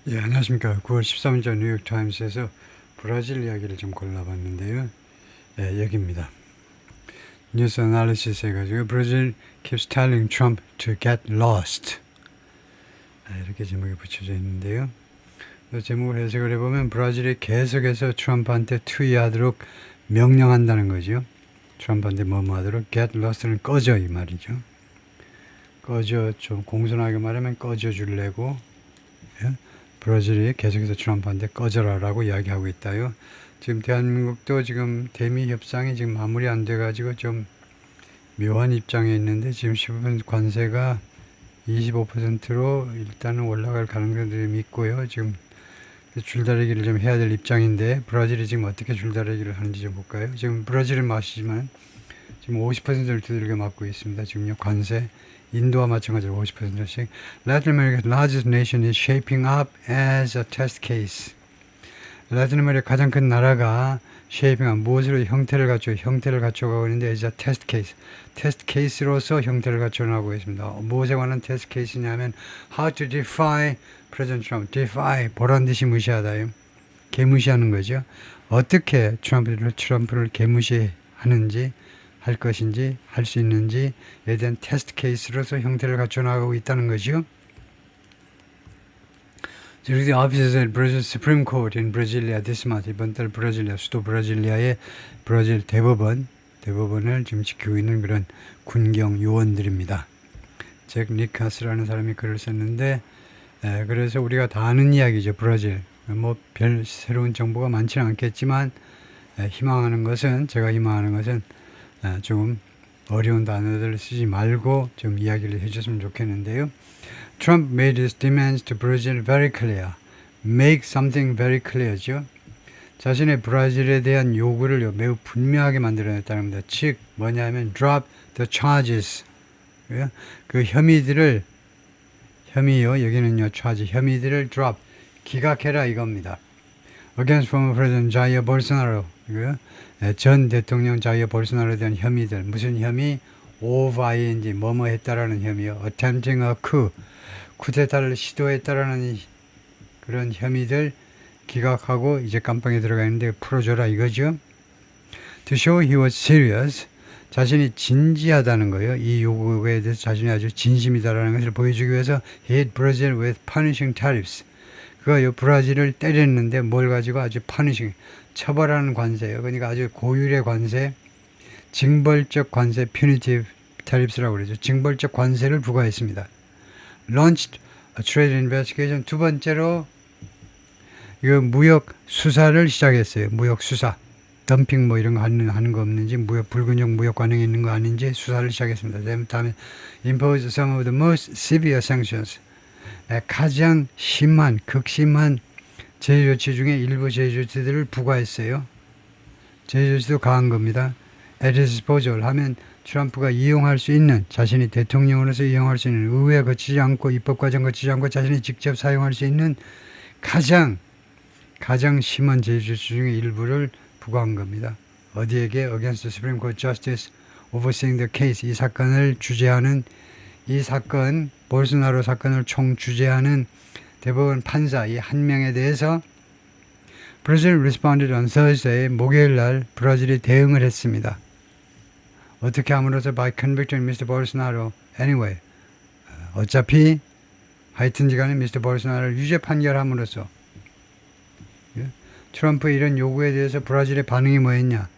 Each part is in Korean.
예, 안녕하십니까. 9월 13일자 뉴욕타임스에서 브라질 이야기를 좀 골라봤는데요. 예, 여기입니다. 뉴스 애널리시스 해가지고 브라질 keeps telling Trump to get lost. 이렇게 제목이 붙여져 있는데요. 제목을 해석을 해보면 브라질이 계속해서 트럼프한테 투의하도록 명령한다는 거죠. 트럼프한테 뭐뭐 하도록 get lost는 꺼져 이 말이죠. 꺼져, 좀 공손하게 말하면 꺼져 줄래고, 예? 브라질이 계속해서 트럼프한테 꺼져라라고 이야기하고 있다요. 지금 대한민국도 지금 대미 협상이 지금 마무리 안 돼가지고 좀 묘한 입장에 있는데 지금 15% 관세가 25%로 일단은 올라갈 가능성들이 있고요. 지금 줄다리기를 좀 해야 될 입장인데 브라질이 지금 어떻게 줄다리기를 하는지 좀 볼까요? 지금 브라질은 마시지만 지금 50%를 두들겨 맞고 있습니다. 지금요 관세 인도와 마찬가지로 50%씩. Latin America's largest nation is shaping up as a test case. 라틴 아메리카 가장 큰 나라가 shaping up 무엇으로 형태를 갖춰가고 있는데 as a test case. 테스트 케이스로서 형태를 갖춰나가고 있습니다. 무엇에 관한 테스트 케이스냐면 how to defy President Trump. defy 보란 듯이 무시하다요. 개무시하는 거죠. 어떻게 트럼프를 개무시하는지 할 것인지 할 수 있는지에 대한 테스트 케이스로서 형태를 갖춰 나가고 있다는 거죠. The offices at Brazil Supreme Court in Brasilia this month. 이번 달 브라질리아 수도 브라질리아의 브라질 대법원을 지금 지키고 있는 그런 군경 요원들입니다. 잭 니카스라는 사람이 글을 썼는데 그래서 우리가 다 아는 이야기죠. 브라질 뭐 별 새로운 정보가 많지는 않겠지만 제가 희망하는 것은 좀 어려운 단어들을 쓰지 말고 좀 이야기를 해줬으면 좋겠는데요. Trump made his demands to Brazil very clear. Make something very clear죠. 자신의 브라질에 대한 요구를 매우 분명하게 만들어냈다는 겁니다. 즉 뭐냐면 drop the charges. 그 혐의요 여기는요 혐의들을 drop 기각해라 이겁니다. Against former President Jair Bolsonaro. 전 대통령 자이어 볼소나로에 대한 혐의들. 무슨 혐의? OVING 뭐뭐 했다라는 혐의요. Attempting a coup. 쿠데타를 시도했다라는 그런 혐의들 기각하고 이제 감방에 들어가 있는데 풀어줘라 이거죠. To show he was serious. 자신이 진지하다는 거예요. 이 요구에 대해서 자신이 아주 진심이다라는 것을 보여주기 위해서 he hit Brazil with punishing tariffs. 그가 브라질을 때렸는데 뭘 가지고 아주 punishing 처벌하는 관세예요. 그러니까 아주 고율의 관세, 징벌적 관세, punitive tariffs라고 그러죠. 징벌적 관세를 부과했습니다. Launched a trade investigation. 두 번째로 이거 무역 수사를 시작했어요. 무역 수사, 덤핑 뭐 이런 거 하는 거 없는지, 불균형 무역 관행이 있는 거 아닌지 수사를 시작했습니다. 다음에 impose some of the most severe sanctions. 가장 심한, 극심한 제조치 중에 일부 제조치들을 부과했어요. 제조치도 강한 겁니다. At his disposal 하면 트럼프가 이용할 수 있는, 자신이 대통령으로서 이용할 수 있는, 의회 거치지 않고 입법 과정 거치지 않고 자신이 직접 사용할 수 있는 가장 심한 제조치 중에 일부를 부과한 겁니다. 어디에게? Against the Supreme Court Justice overseeing the case. 이 사건을 주재하는, 볼소나로 사건을 총주재하는 대법원 판사 이 한 명에 대해서 Brazil responded on Thursday. 목요일 날 브라질이 대응을 했습니다. 어떻게 함으로써 by convicting Mr. Bolsonaro anyway. 어차피 하여튼지간에 Mr. Bolsonaro를 유죄 판결함으로써 트럼프의 이런 요구에 대해서 브라질의 반응이 뭐였냐?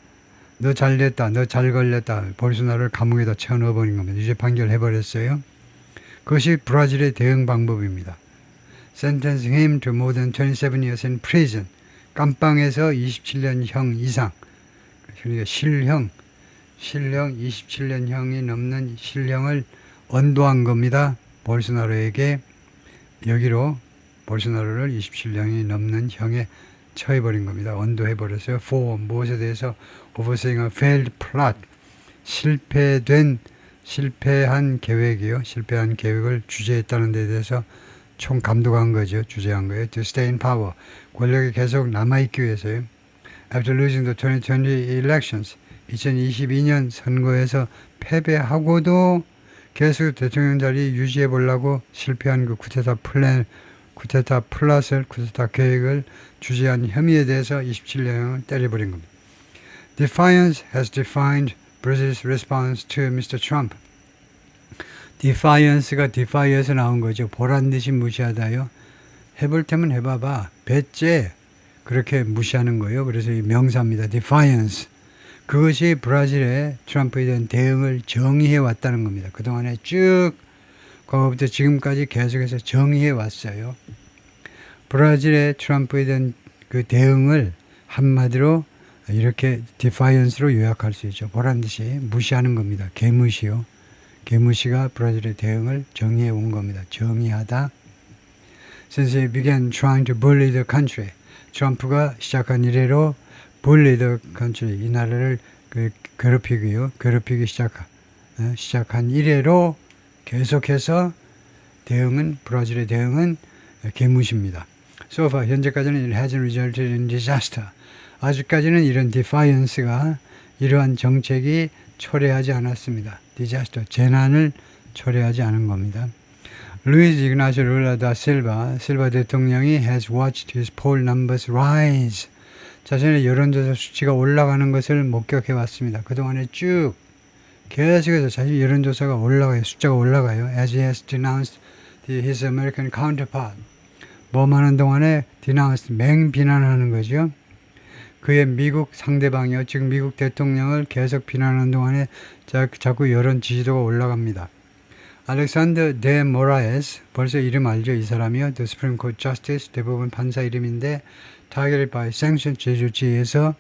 너 잘됐다, 너 잘 걸렸다. 볼소나로를 감옥에다 채워넣어버린 겁니다. 유죄 판결해버렸어요. 그것이 브라질의 대응 방법입니다. Sentencing him to more than 27 years in prison. 감방에서 27년형 이상. 그러니까 실형 27년형이 넘는 실형을 언도한 겁니다. 볼소나로에게 여기로 볼소나로를 27년이 넘는 형에 처해버린 겁니다. 언도해버렸어요. For 무엇에 대해서 overseeing a failed plot. 실패한 계획을 주재했다는 데 대해서 총 감독한 거죠. 주재한 거예요. To stay in power. 권력에 계속 남아있기 위해서요. After losing the 2020 elections. 2022년 선거에서 패배하고도 계속 대통령 자리 유지해 보려고 실패한 그 쿠데타 쿠데타 플러스 쿠데타 계획을 주재한 혐의에 대해서 27년형을 때려버린 겁니다. Defiance has defined Brazil's response to Mr. Trump. Defiance가 defy에서 나온 거죠. 보란듯이 무시하다요. 해볼 테면 해봐봐. 배째. 그렇게 무시하는 거예요. 그래서 이 명사입니다. Defiance. 그것이 브라질의 트럼프에 대한 대응을 정의해 왔다는 겁니다. 그동안에 쭉 과거부터 지금까지 계속해서 정의해 왔어요. 브라질의 트럼프에 대한 그 대응을 한마디로 이렇게 defiance로 요약할 수 있죠. 보란듯이 무시하는 겁니다. 개무시요. 개무시가 브라질의 대응을 정의해 온 겁니다. 정의하다. Since he began trying to bully the country. 트럼프가 시작한 이래로 bully the country. 이 나라를 괴롭히기 시작한 이래로 계속해서 브라질의 대응은 개무시입니다. So far, 현재까지는 it hasn't resulted in disaster. 아직까지는 이런 defiance가 이러한 정책이 초래하지 않았습니다. disaster, 재난을 초래하지 않은 겁니다. 루이스 이그나시오 룰라 다 실바 대통령이 has watched his poll numbers rise. 자신의 여론조사 수치가 올라가는 것을 목격해 왔습니다. 그동안에 쭉 계속해서 자신 여론조사가 올라가요. 숫자가 올라가요. As he has denounced his American counterpart. 뭐하는 동안에 denounced, 맹비난하는 거죠. 그의 미국 상대방이요. 즉 미국 대통령을 계속 비난하는 동안에 자꾸 여론 지지도가 올라갑니다. 알렉산더 데 모라에스, 벌써 이름 알죠? 이 사람이요. The Supreme Court Justice, 대법원 판사 이름인데 targeted by sanction, 제조치에서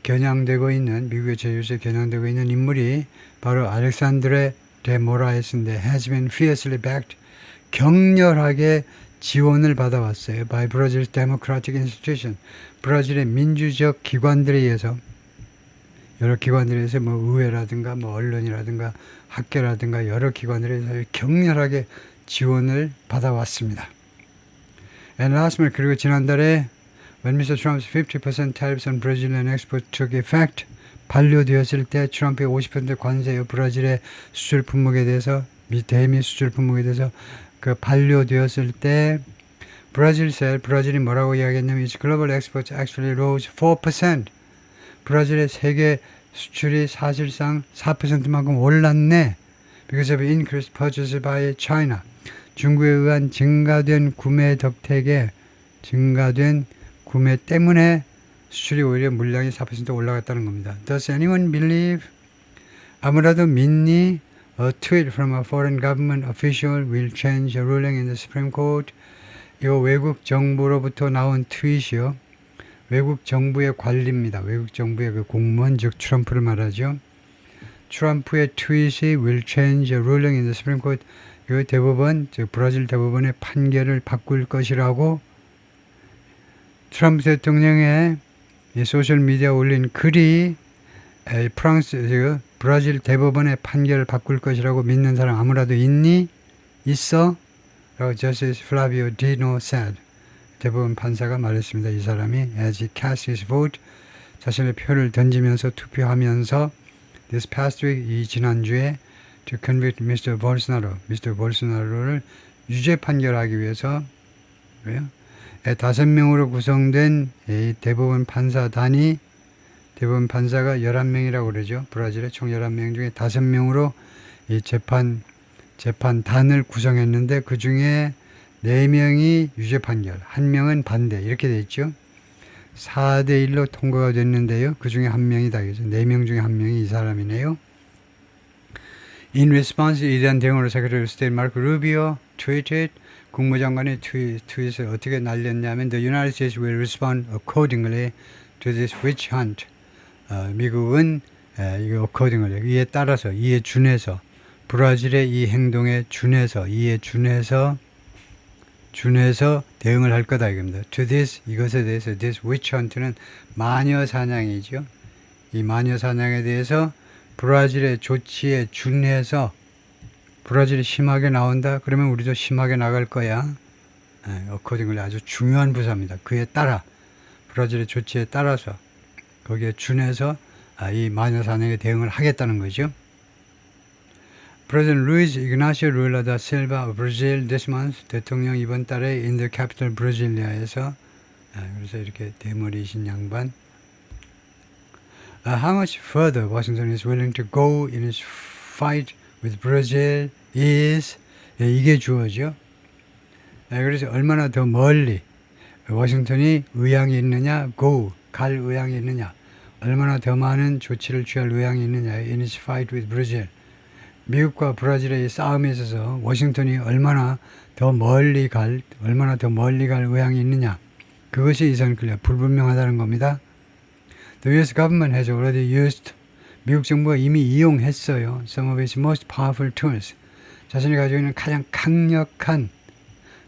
겨냥되고 있는, 미국의 제조치에 겨냥되고 있는 인물이 바로 알렉산드레 데 모라에스인데 has been fiercely backed, 격렬하게 지원을 받아왔어요. by Brazil's democratic institution, 브라질의 민주적 기관들에 의해서, 여러 기관들에 의해서 뭐 의회라든가 뭐 언론이라든가 학계라든가 여러 기관들에 의해서 격렬하게 지원을 받아왔습니다. And last month, 그리고 지난달에 when Mr. Trump's 50% tariffs on Brazilian exports took effect, 반려되었을 때 트럼프의 50% 관세요. 브라질의 수출 품목에 대해서, 대미 수출 품목에 대해서 그 반려되었을 때 브라질이 뭐라고 이야기했냐면 its global exports actually rose 4%. 브라질의 세계 수출이 사실상 4%만큼 올랐네. Because of increased purchases by China. 중국에 의한 증가된 구매 덕택에 증가된 구매 때문에 수출이 오히려 물량이 4% 올라갔다는 겁니다. Does anyone believe? 아무라도 믿니? A tweet from a foreign government official will change a ruling in the Supreme Court. 이거 외국 정부로부터 나온 트윗이요. 외국 정부의 관리입니다. 외국 정부의 그 공무원, 즉 트럼프를 말하죠. 트럼프의 트윗이 will change a ruling in the Supreme Court. 이 대법원, 즉 브라질 대법원의 판결을 바꿀 것이라고 트럼프 대통령의 이 소셜미디어에 올린 글이 브라질 대법원의 판결을 바꿀 것이라고 믿는 사람 아무라도 있니? 있어? 라고 Justice Flavio Dino said. 대법원 판사가 말했습니다. 이 사람이 as he cast his vote, 자신의 표를 던지면서 투표하면서 this past week, 이 지난주에 to convict Mr. Bolsonaro를 유죄 판결하기 위해서 왜요? 5명으로 구성된 이 대법원 판사단이, 대법원 판사가 11명이라고 그러죠. 브라질의 총 11명 중에 5명으로 이 재판단을 구성했는데 그 중에 4명이 유죄 판결, 1명은 반대, 이렇게 돼 있죠. 4대1로 통과가 됐는데요. 그 중에 1명이다. 그래서 4명 중에 1명이 이 사람이네요. In response, 이에 대한 대응으로 Secretary of State 마르코 루비오 tweeted, 국무장관의 트윗을 어떻게 날렸냐면 The United States will respond accordingly to this witch hunt. 미국은 이거 accordingly, 이에 따라서, 이에 준해서, 브라질의 이 행동에 준해서 대응을 할 거다 이겁니다. To this, 이것에 대해서 this witch hunt는 마녀 사냥이죠. 이 마녀 사냥에 대해서 브라질의 조치에 준해서 브라질이 심하게 나온다? 그러면 우리도 심하게 나갈 거야. accordingly 아주 중요한 부사입니다. 그에 따라, 브라질의 조치에 따라서 거기에 준해서 이 마녀 사냥에 대응을 하겠다는 거죠. President Luiz Ignacio Lula da Silva of Brazil this month. 대통령 이번 달에 in the capital Brasilia에서 그래서 이렇게 대머리이신 양반. How much further Washington is willing to go in its fight with Brazil is 이게 주어죠. 그래서 얼마나 더 멀리 워싱턴이 의향이 있느냐, 갈 의향이 있느냐, 얼마나 더 많은 조치를 취할 의향이 있느냐, in its fight with Brazil. 미국과 브라질의 싸움에 있어서 워싱턴이 얼마나 더 멀리 갈 의향이 있느냐, 그것이 이선클리어 불분명하다는 겁니다. The U.S. government has already used, 미국 정부가 이미 이용했어요. Some of its most powerful tools. 자신이 가지고 있는 가장 강력한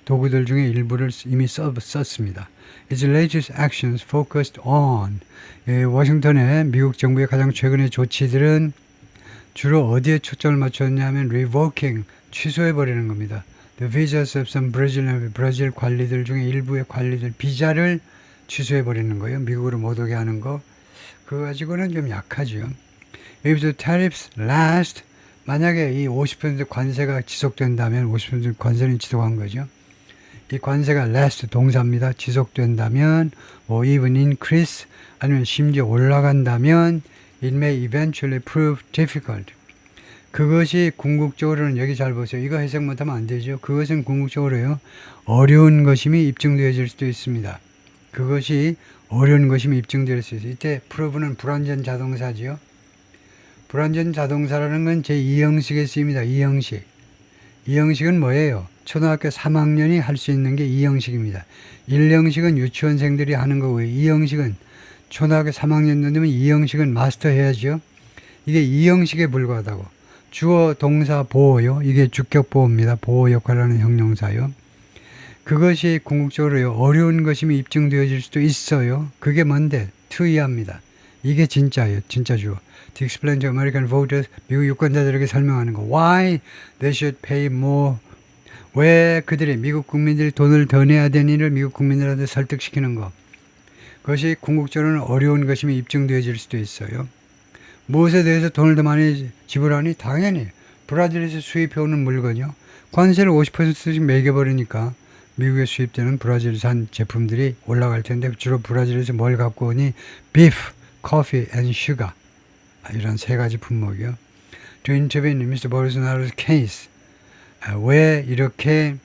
도구들 중에 일부를 이미 썼습니다. Its latest actions focused on, 워싱턴의 미국 정부의 가장 최근의 조치들은 주로 어디에 초점을 맞췄냐면 revoking, 취소해버리는 겁니다. The visas of some Brazilian, 브라질 관리들 중에 일부의 관리들 비자를 취소해버리는 거예요. 미국으로 못 오게 하는 거. 그거 가지고는 좀 약하죠. If the tariffs last, 만약에 이 50% 관세가 지속된다면 50% 관세는 지속한 거죠. 이 관세가 last 동사입니다. 지속된다면 or even increase 아니면 심지어 올라간다면 it may eventually prove difficult. 그것이 궁극적으로는 여기 잘 보세요. 이거 해석 못하면 안 되죠. 그것은 궁극적으로요. 어려운 것임이 입증되어질 수도 있습니다. 그것이 어려운 것임이 입증될 수 있어요. 이때 prove는 불완전 자동사지요. 불완전 자동사라는 건 제2형식에 쓰입니다. 2형식. 2형식은 뭐예요? 초등학교 3학년이 할 수 있는 게 2형식입니다. 1형식은 유치원생들이 하는 거고요. 2형식은 초등학교 3학년 되면 2형식은 마스터 해야죠. 이게 2형식에 불과하다고. 주어, 동사, 보어요. 이게 주격보어입니다. 보어 역할을 하는 형용사요. 그것이 궁극적으로 어려운 것임이 입증되어질 수도 있어요. 그게 뭔데? to 이하입니다. 이게 진짜예요. 진짜 주어. To explain to American voters, 미국 유권자들에게 설명하는 거. Why they should pay more. 왜 그들이 미국 국민들이 돈을 더 내야 되니를 미국 국민들한테 설득시키는 거. 그것이 궁극적으로는 어려운 것임이 입증되어질 수도 있어요. 무엇에 대해서 돈을 더 많이 지불하니? 당연히 브라질에서 수입해오는 물건이요. 관세를 50%씩 매겨버리니까 미국에 수입되는 브라질산 제품들이 올라갈 텐데 주로 브라질에서 뭘 갖고 오니? beef, coffee and sugar. 이런 세 가지 품목이요. To intervene in Mr. Bolsonaro's case. 왜 이렇게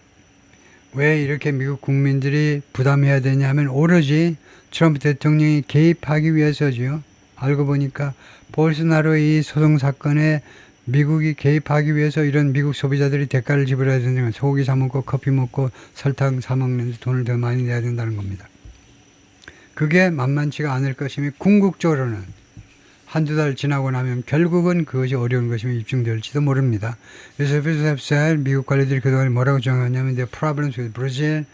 미국 국민들이 부담해야 되냐면 오로지 트럼프 대통령이 개입하기 위해서죠. 알고 보니까 볼소나로의 이 소송 사건에 미국이 개입하기 위해서 이런 미국 소비자들이 대가를 지불해야 된다면 소고기 사 먹고 커피 먹고 설탕 사 먹는데 돈을 더 많이 내야 된다는 겁니다. 그게 만만치가 않을 것이며 궁극적으로는 한두 달 지나고 나면 결국은 그것이 어려운 것임이 입증될지도 모릅니다. 그래서 미국 관리들이 그동안 뭐라고 주장하냐면 the problems with Brazil,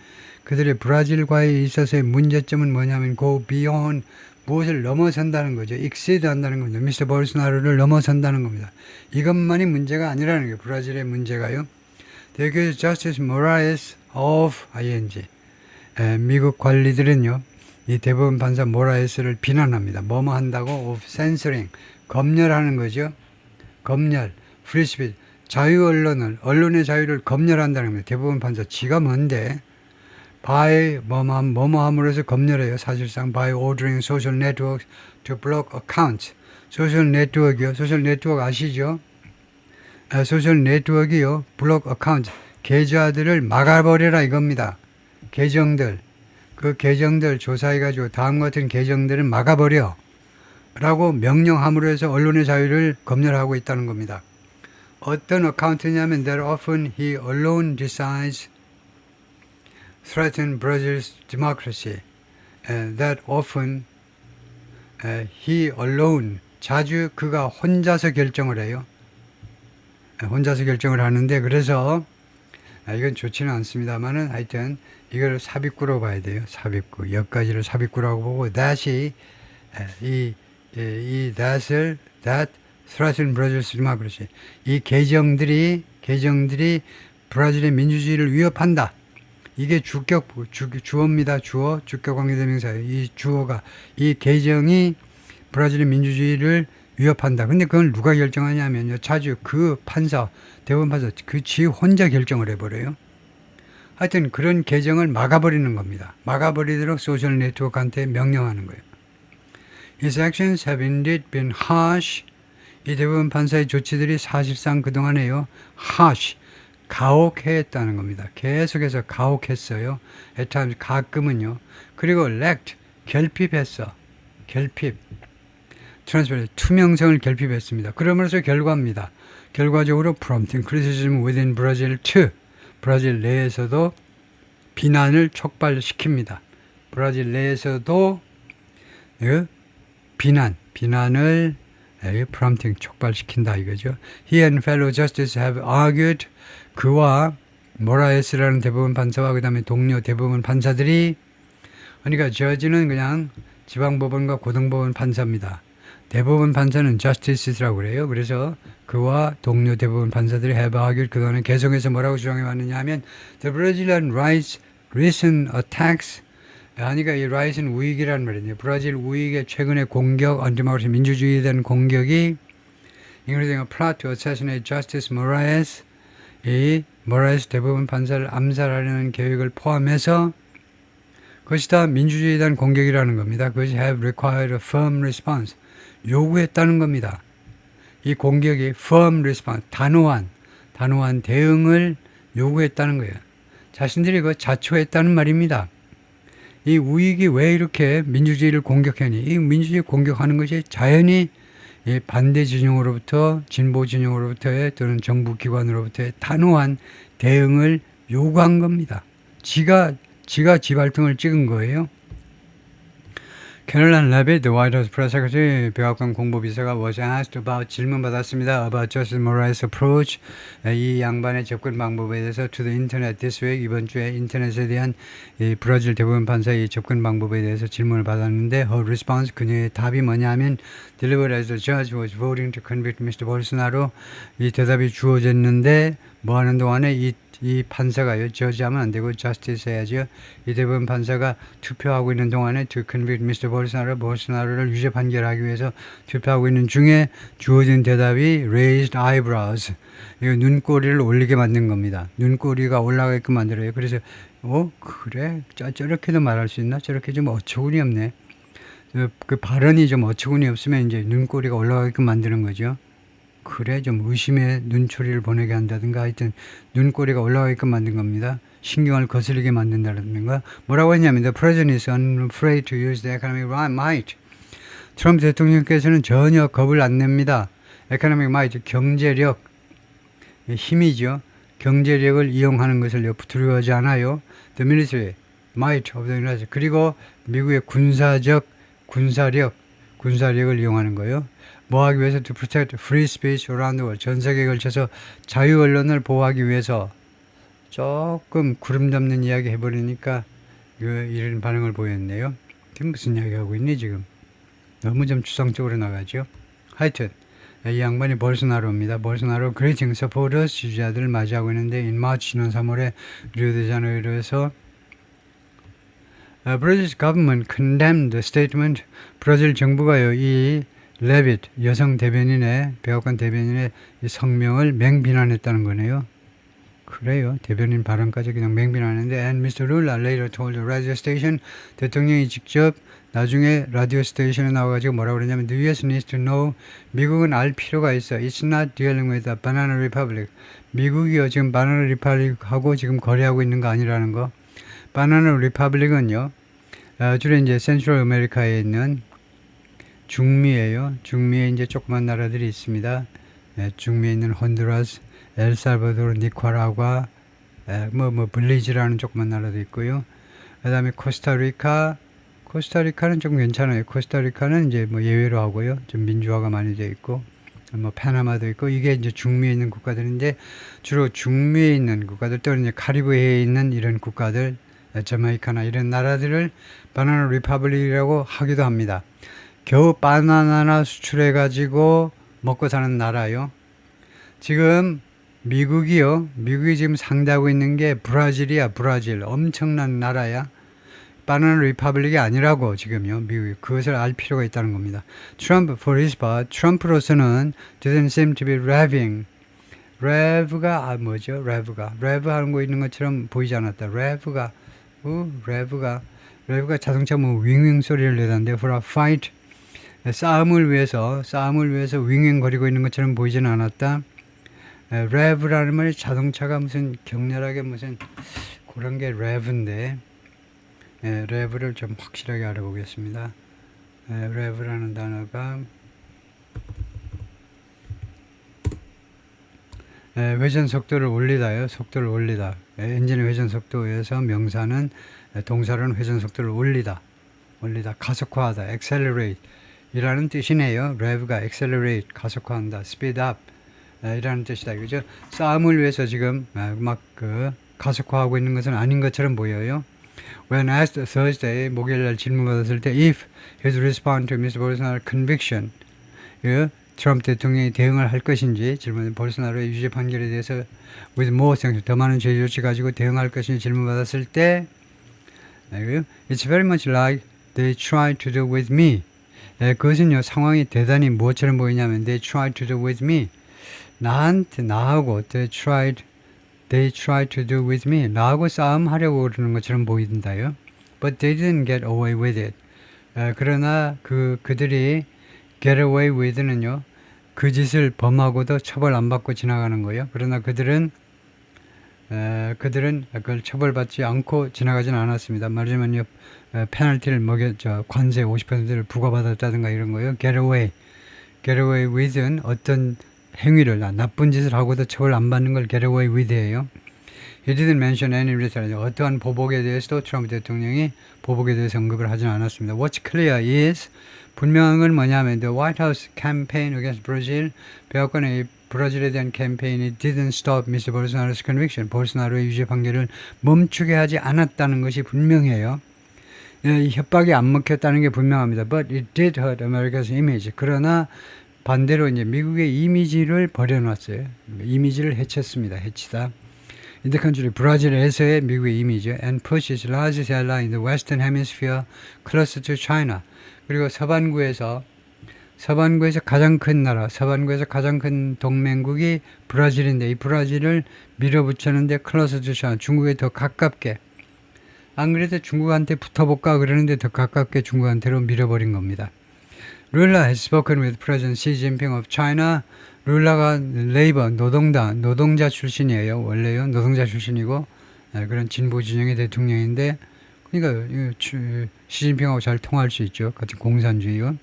그들의 브라질과에 있어서의 문제점은 뭐냐면 go beyond, 무엇을 넘어선다는 거죠. exceed 한다는 겁니다. 미스터 볼소나로를 넘어선다는 겁니다. 이것만이 문제가 아니라는 거예요. 브라질의 문제가요. They accuse Justice Moraes of ing. 미국 관리들은요. 이 대법원 판사 모라에스를 비난합니다. 뭐뭐 한다고? of censoring. 검열하는 거죠. 검열. free speech. 자유 언론의 자유를 검열한다는 겁니다. 대법원 판사 지가 뭔데? by 뭐뭐함으로써 검열해요. 사실상 by ordering social networks to block accounts. 소셜 네트워크요. 소셜 네트워크 아시죠? 소셜 네트워크요. block accounts. 계좌들을 막아버려라 이겁니다. 계정들. 그 계정들 조사해가지고 다음 같은 계정들은 막아버려 라고 명령함으로 해서 언론의 자유를 검열하고 있다는 겁니다. 어떤 어카운트냐면 that often he alone decides threaten Brazil's democracy. That often he alone, 자주 그가 혼자서 결정을 해요. 혼자서 결정을 하는데 그래서 이건 좋지는 않습니다만은 하여튼 이걸 삽입구로 봐야 돼요. 삽입구. 여기까지를 삽입구라고 보고 that이 that threaten Brazil's democracy. 이 계정들이 브라질의 민주주의를 위협한다. 이게 주어입니다. 주격 관계대명사예요. 이 주어가 이 계정이 브라질의 민주주의를 위협한다. 근데 그걸 누가 결정하냐면요. 자주 그 판사, 대법원 판사, 지 혼자 결정을 해버려요. 하여튼 그런 계정을 막아버리는 겁니다. 막아버리도록 소셜 네트워크한테 명령하는 거예요. His actions have indeed been harsh. 이 대법원 판사의 조치들이 사실상 그동안에요. harsh, 가혹했다는 겁니다. 계속해서 가혹했어요. at times, 가끔은요. 그리고 lacked, 결핍했어. 결핍. transparent, 투명성을 결핍했습니다. 그러면서 결과입니다. 결과적으로 prompting criticism within Brazil too. 브라질 내에서도 비난을 촉발시킵니다. 브라질 내에서도 비난을 prompting 촉발시킨다 이거죠. He and fellow justices have argued. 그와 모라에스라는 대법원 판사와 그 다음에 동료 대법원 판사들이, 그러니까 저지는 그냥 지방법원과 고등법원 판사입니다. 대법원 판사는 justices라고 그래요. 그래서 그와 동료 대법원 판사들이 have argued. 그동안에 계속해서 뭐라고 주장해 왔느냐 하면 the Brazilian rights recent attacks, 그러니까 이 right은 우익이라는 말이에요. 브라질 우익의 최근의 공격, 언제마을의 민주주의에 대한 공격이 including a plot to assassinate Justice Moraes, 이 모라에스 대법원 판사를 암살하려는 계획을 포함해서 그것이 다 민주주의에 대한 공격이라는 겁니다. 그것이 have required a firm response, 요구했다는 겁니다. 이 공격이 firm response, 단호한 대응을 요구했다는 거예요. 자신들이 그 자초했다는 말입니다. 이 우익이 왜 이렇게 민주주의를 공격하니? 이 민주주의 공격하는 것이 자연히 이 반대 진영으로부터, 진보 진영으로부터의 또는 정부 기관으로부터의 단호한 대응을 요구한 겁니다. 지가 지발등을 찍은 거예요. 캐롤라인 레빗, the White House Press Secretary, 백악관 공보비서가 was asked about, 질문받았습니다. about Justice Moraes' approach, 이 양반의 접근 방법에 대해서 to the internet this week, 이번 주에 인터넷에 대한 이 브라질 대법원 판사의 접근 방법에 대해서 질문을 받았는데 her response, 그녀의 답이 뭐냐면 delivered as the judge was voting to convict Mr. Bolsonaro, 이 대답이 주어졌는데 뭐 하는 동안에 이 판사가요, 저지하면 안 되고 justice 해야죠. 이 대법원 판사가 투표하고 있는 동안에 to convict Mr. Bolsonaro, 볼소나로를 유죄 판결하기 위해서 투표하고 있는 중에 주어진 대답이 raised eyebrows, 이거 눈꼬리를 올리게 만든 겁니다. 눈꼬리가 올라가게끔 만들어요. 그래서 그래? 저렇게도 말할 수 있나? 저렇게 좀 어처구니 없네. 그 발언이 좀 어처구니 없으면 이제 눈꼬리가 올라가게끔 만드는 거죠. 그래, 좀 의심의 눈초리를 보내게 한다든가 하여튼 눈꼬리가 올라가게끔 만든 겁니다. 신경을 거슬리게 만든다든가. 뭐라고 했냐면 the president is unafraid to use the economic might. 트럼프 대통령께서는 전혀 겁을 안 냅니다. economic might, 경제력, 힘이죠. 경제력을 이용하는 것을 두려워하지 않아요. the military might of the United States. 그리고 미국의 군사력을 이용하는 거예요. 뭐 하기 위해서? to protect free speech around the world. 전 세계에 걸쳐서 자유 언론을 보호하기 위해서. 조금 구름 잡는 이야기 해버리니까 이런 반응을 보였네요. 지금 무슨 이야기 하고 있니 지금? 너무 좀 추상적으로 나가죠. 하여튼 이 양반이 볼소나로입니다. 볼소나로 그레이팅 서포터스, 지지자들을 맞이하고 있는데 in March, 지난 3월에 리오데자네이루에서 Brazil's government condemned the statement. 브라질 정부가요, 이 레빗, 여성 대변인의, 백악관 대변인의 이 성명을 맹비난했다는 거네요. 그래요. 대변인 발언까지 그냥 맹비난하는데 and Mr. Lula later told the radio station, 대통령이 직접 나중에 라디오 스테이션에 나와가지고 뭐라고 그러냐면 the US needs to know, 미국은 알 필요가 있어. It's not dealing with the banana republic. 미국이요, 지금 바나나 리퍼블릭하고 지금 거래하고 있는 거 아니라는 거. 바나나 리퍼블릭은요, 주로 이제 센트럴 아메리카에 있는 중미예요. 중미에 이제 조그만 나라들이 있습니다. 중미에 있는 혼두라스, 엘살바도르, 니카라과, 블리즈라는 조그만 나라도 있고요. 그 다음에 코스타리카는 좀 괜찮아요. 코스타리카는 이제 예외로 하고요. 좀 민주화가 많이 되어 있고, 파나마도 있고, 이게 이제 중미에 있는 국가들인데, 주로 중미에 있는 국가들, 또는 이제 카리브해에 있는 이런 국가들, 자메이카나 이런 나라들을 바나나 리퍼블릭이라고 하기도 합니다. 겨우 바나나 수출해가지고 먹고 사는 나라요. 지금 미국이 지금 상대하고 있는 게 브라질이야. 브라질 엄청난 나라야. 바나나 리퍼블릭이 아니라고 지금요. 미국이 그것을 알 필요가 있다는 겁니다. 트럼프 for his part 트럼프로서는 didn't seem to be raving. 랩가 뭐죠? 랩 하는 거 있는 것처럼 보이지 않았다. 랩가 자동차 뭐 윙윙 소리를 내던데 for a fight 싸움을 위해서 윙윙거리고 있는 것처럼 보이지는 않았다. 랩이라는 말이 자동차가 무슨 격렬하게 무슨 그런 게 랩인데 랩을 좀 확실하게 알아보겠습니다. 랩이라는 단어가 회전 속도를 올리다요. 속도를 올리다. 엔진의 회전 속도에서 명사는 동사로는 회전 속도를 올리다. 가속화하다. accelerate 이라는 뜻이네요. 랩가 accelerate 가속화한다. speed up 이라는 뜻이다. 그죠? 싸움을 위해서 지금 막 가속화하고 있는 것은 아닌 것처럼 보여요. When asked Thursday 목요일날 질문받았을 때 if his response to Mr. Bolsonaro's conviction 트럼프 대통령이 대응을 할 것인지 질문 볼소나로의 유죄 판결에 대해서 with more sanction 더 많은 제재 조치 가지고 대응할 것인지 질문받았을 때 It's very much like they tried to do with me. 그것은요 상황이 대단히 무엇처럼 보이냐면 they tried to do with me. 나하고 they tried to do with me. 나하고 싸움하려고 그러는 것처럼 보인다요. But they didn't get away with it. 그러나 그들이 get away with는요 그 짓을 범하고도 처벌 안 받고 지나가는 거예요. 그러나 그들은 그걸 처벌받지 않고 지나가지는 않았습니다. 말하자면요 페널티를 관세 50%를 부과받았다든가 이런 거예요. get away with는 어떤 행위를 나쁜 짓을 하고도 처벌 안 받는 걸 get away with예요. He didn't mention any retaliation. 어떠한 보복에 대해서도 트럼프 대통령이 보복에 대해서 언급을 하지는 않았습니다. What's clear is 분명한 건 뭐냐면 the White House campaign against Brazil 백악관의 브라질에 대한 캠페인이 didn't stop Mr. Bolsonaro's conviction. 볼소나로의 유죄 판결을 멈추게 하지 않았다는 것이 분명해요. 이 협박이 안 먹혔다는 게 분명합니다. But it did hurt America's image. 그러나 반대로 이제 미국의 이미지를 버려놨어요. 이미지를 해쳤습니다. 해치다. In the country, 브라질에서의 미국의 이미지 and pushed its largest ally in the Western Hemisphere closer to China. 그리고 서반구에서 가장 큰 나라, 서반구에서 가장 큰 동맹국이 브라질인데 이 브라질을 밀어붙였는데 closer to China, 중국에 더 가깝게. 안 그래도 중국한테 붙어볼까 그러는데 더 가깝게 중국한테로 밀어버린 겁니다. Lula has spoken with President Xi Jinping of China. 룰라가 레이버 노동자 출신이에요. 원래요. 노동자 출신이고 그런 진보 진영의 대통령인데 그러니까 시진핑하고 잘 통할 수 있죠. 같은 공산주의요.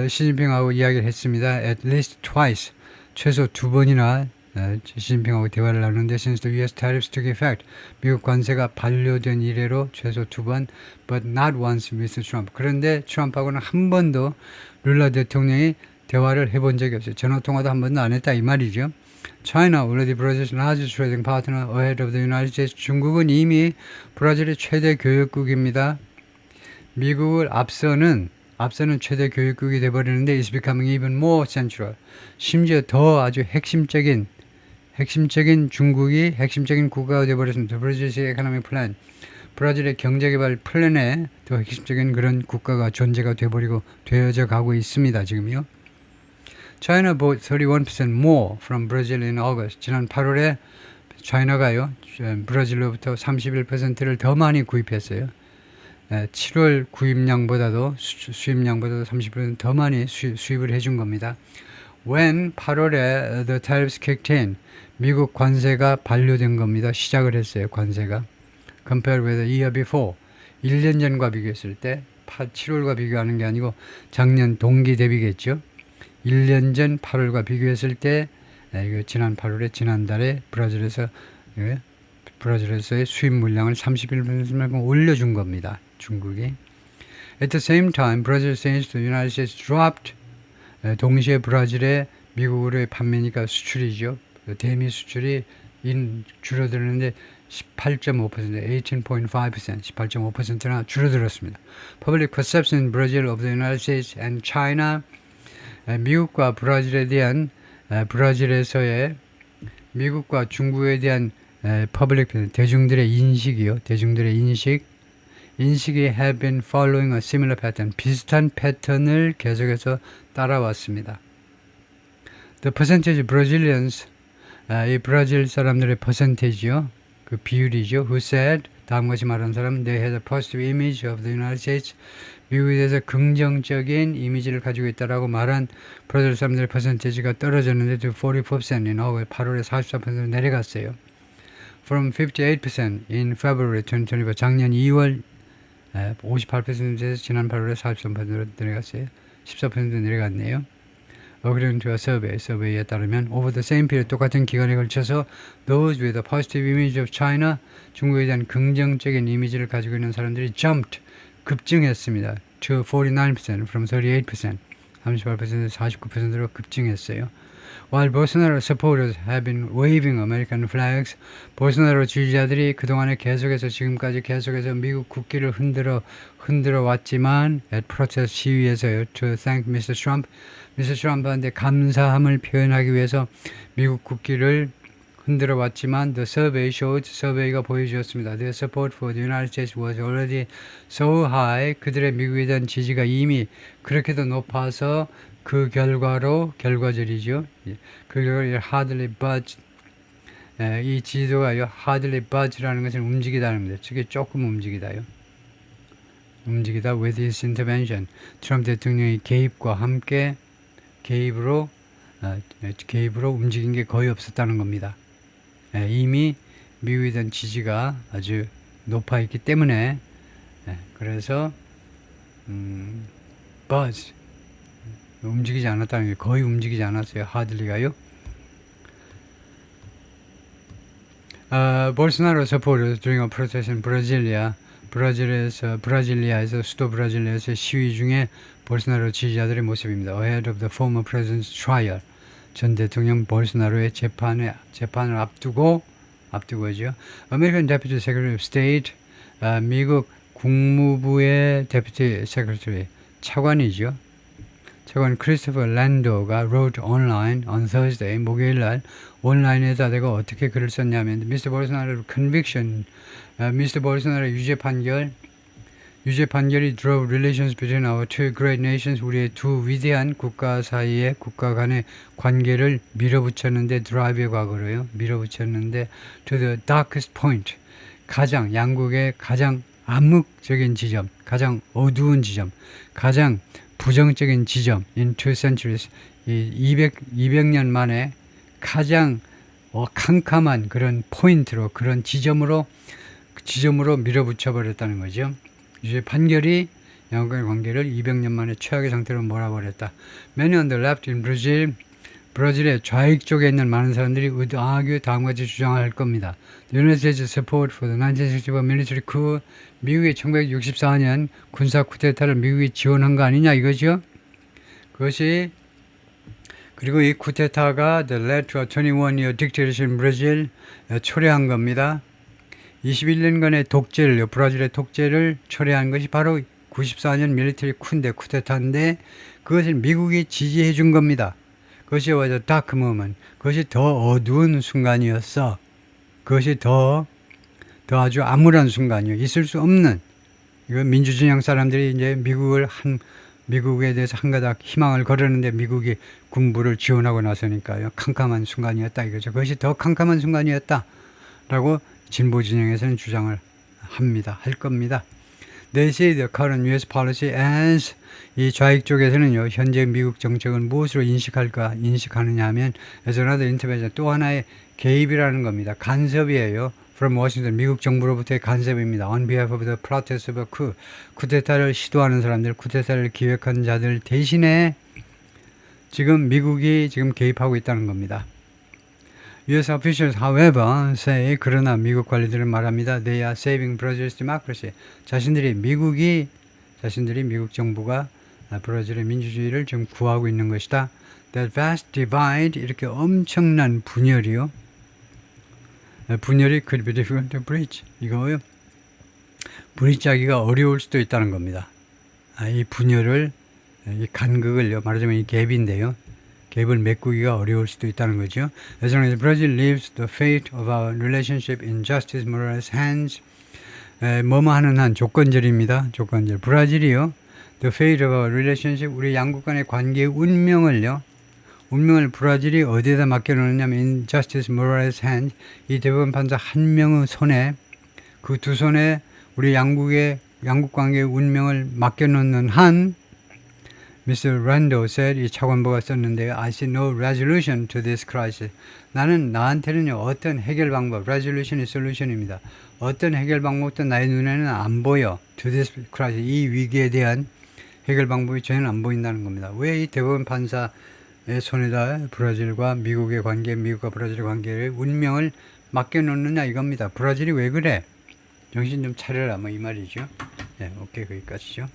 시진핑하고 이야기를 했습니다. At least twice. 최소 2번이나 시진핑하고 대화를 나누는데 since the US tariffs took effect. 미국 관세가 반려된 이래로 최소 2번 but not once with Trump. 그런데 트럼프하고는 한 번도 룰라 대통령이 대화를 해본 적이 없어요. 전화통화도 한 번도 안 했다 이 말이죠. China already Brazil's largest trading partner ahead of the United States. 중국은 이미 브라질의 최대 교역국입니다. 미국을 앞서는 최대 교역국이 돼버리는데 is becoming even more central. 심지어 더 아주 핵심적인 중국이 핵심적인 국가가 돼버렸습니다. Brazil's economic plan. 브라질의 경제개발 플랜에 더 핵심적인 그런 국가가 존재가 되어져 가고 있습니다. 지금요. China bought 31% more from Brazil in August. 지난 8월에 차이나가요. 브라질로부터 31%를 더 많이 구입했어요. 7월 구입량보다도 수입량보다도 30% 더 많이 수입을 해준 겁니다. When 8월에 the tariffs kicked in. 미국 관세가 반려된 겁니다. 시작을 했어요. 관세가. Compared with the year before. 1년 전과 비교했을 때 7월과 비교하는 게 아니고 작년 동기 대비겠죠. 1년 전 8월과 비교했을 때 지난 8월에 지난달에 브라질에서의 수입 물량을 31% 올려준 겁니다. 중국이. At the same time, Brazil sales to the United States dropped. 동시에 브라질의 미국으로의 판매니까 수출이죠. 대미 수출이 줄어들었는데 18.5%, 18.5%나 줄어들었습니다. Public perception in Brazil of the United States and China. 미국과 브라질에 대한 브라질에서의 미국과 중국에 대한 퍼블릭 대중들의 인식이요. 대중들의 인식 인식이 have been following a similar pattern. 비슷한 패턴을 계속해서 따라왔습니다. The percentage of Brazilians, 이 브라질 사람들의 퍼센테이지요. 그 비율이죠. Who said, 다음 것이 말한 사람, they had a positive image of the United States. 미국에 대해서 긍정적인 이미지를 가지고 있다라고 말한 브라질 사람들의 퍼센테이지가 떨어졌는데 to 44%인 8월에 44%로 내려갔어요. From 58% in February 2024, 작년 2월 58%에서 지난 8월에 43%로 내려갔어요. 14% 내려갔네요. According to a survey, 서베이에 따르면 over the same period, 똑같은 기간에 걸쳐서 those with a positive image of China, 중국에 대한 긍정적인 이미지를 가지고 있는 사람들이 jumped, 급증했습니다. to 49% from 38%, 38%에서 49%로 급증했어요. While Bolsonaro supporters have been waving American flags, 볼소나로 지지자들이 그동안에 계속해서 지금까지 계속해서 미국 국기를 흔들어 왔지만 at protest 시위에서요. To thank Mr. Trump, Mr. Trump한테 감사함을 표현하기 위해서 미국 국기를 흔들어 왔지만 the survey showed, 서베이가 보여주었습니다. Their support for the United States was already so high. 그들의 미국에 대한 지지가 이미 그렇게도 높아서 그 결과절이죠. 그 결과로 hardly budged. 이 지지도가요, hardly budge라는 것은 움직이다는 겁니다. 저게 조금 움직이다요. 움직이다 with his intervention. 트럼프 대통령의 개입과 함께 개입으로 움직인 게 거의 없었다는 겁니다. 이미 미국에 대한 지지가 아주 높아 있기 때문에 그래서 buzz 움직이지 않았다는 게 거의 움직이지 않았어요. 하들리가요. 볼소나로 supporters during a protest in Brasilia, 브라질리아에서 수도 브라질리아에서 시위 중에 볼소나로 지지자들의 모습입니다. Ahead of the former president's trial, 전 대통령 볼소나로의 재판을 앞두고죠. American Deputy Secretary of State, 미국 국무부의 Deputy Secretary, 차관이죠. 차관 크리스토퍼 랜도가 wrote online on Thursday, 목요일날 온라인에다 내가 어떻게 글을 썼냐면 Mr. Bolsonaro's conviction, Mr. Bolsonaro의 유죄 판결이 drove relations between our two great nations, 우리의 두 위대한 국가 사이의 국가 간의 관계를 밀어붙였는데 drive의 과거로요. 밀어붙였는데 to the darkest point, 양국의 가장 암흑적인 지점, 가장 어두운 지점, 가장 부정적인 지점 in two centuries, 200년 만에 가장 캄캄한 그런 포인트로, 그런 지점으로 밀어붙여 버렸다는 거죠. 이제 판결이 양국의 관계를 200년 만에 최악의 상태로 몰아버렸다. Many on the left in Brazil, 브라질의 좌익 쪽에 있는 많은 사람들이 would argue 다음같이 주장할 겁니다. The United States support for the 1964 military coup, 미국이 1964년 군사 쿠데타를 미국이 지원한 거 아니냐 이거죠. 그리고 이 쿠데타가 that led to a 21-year dictatorship in Brazil, 초래한 겁니다. 21년간의 독재를, 브라질의 독재를 초래한 것이 바로 94년 밀리터리 쿠데타인데 그것을 미국이 지지해 준 겁니다. 그것이 was a dark moment. 그것이 더 어두운 순간이었어. 그것이 더 아주 암울한 순간이요. 있을 수 없는. 이거 민주진영 사람들이 이제 미국에 대해서 한가닥 희망을 걸었는데 미국이 군부를 지원하고 나서니까요. 캄캄한 순간이었다 이거죠. 그것이 더 캄캄한 순간이었다라고 진보 진영에서는 주장을 할 겁니다. They see the current US policy as, 이 좌익 쪽에서는요, 현재 미국 정책은 무엇으로 인식하느냐 하면 as another intervention, 또 하나의 개입이라는 겁니다. 간섭이에요. From Washington, 미국 정부로부터의 간섭입니다. On behalf of the protest of a coup, 쿠데타를 시도하는 사람들, 쿠데타를 기획한 자들 대신에 지금 미국이 지금 개입하고 있다는 겁니다. US officials, however, say, 그러나 미국 관리들은 말합니다. They are saving Brazil's democracy. 자신들이 미국 정부가 브라질의 민주주의를 지금 구하고 있는 것이다. That vast divide, 이렇게 엄청난 분열이 could be difficult to bridge. 이거요. 브릿지하기가 어려울 수도 있다는 겁니다. 이 분열을, 이 간극을요, 말하자면 이 갭인데요. 갭을 메꾸기가 어려울 수도 있다는 거죠. As long as Brazil leaves the fate of our relationship in Justice Morales' hands, 뭐뭐 하는 한 조건절입니다. 조건절. 브라질이요. The fate of our relationship, 우리 양국 간의 관계의 운명을 브라질이 어디에다 맡겨놓느냐면 in Justice Morales' hand, 이 대법원 판사 한 명의 손에, 그 두 손에 우리 양국 관계의 운명을 맡겨놓는 한, Mr. Rando said, 이 차관보가 썼는데요. I see no resolution to this crisis. 나한테는요, 어떤 해결 방법, resolution이 solution입니다. 어떤 해결 방법도 나의 눈에는 안 보여. To this crisis, 이 위기에 대한 해결 방법이 전혀 안 보인다는 겁니다. 왜 이 대법원 판사의 손에다 브라질과 미국의 관계, 미국과 브라질의 관계를 운명을 맡겨놓느냐 이겁니다. 브라질이 왜 그래? 정신 좀 차려라, 뭐 이 말이죠. 네, 오케이, 거기까지죠.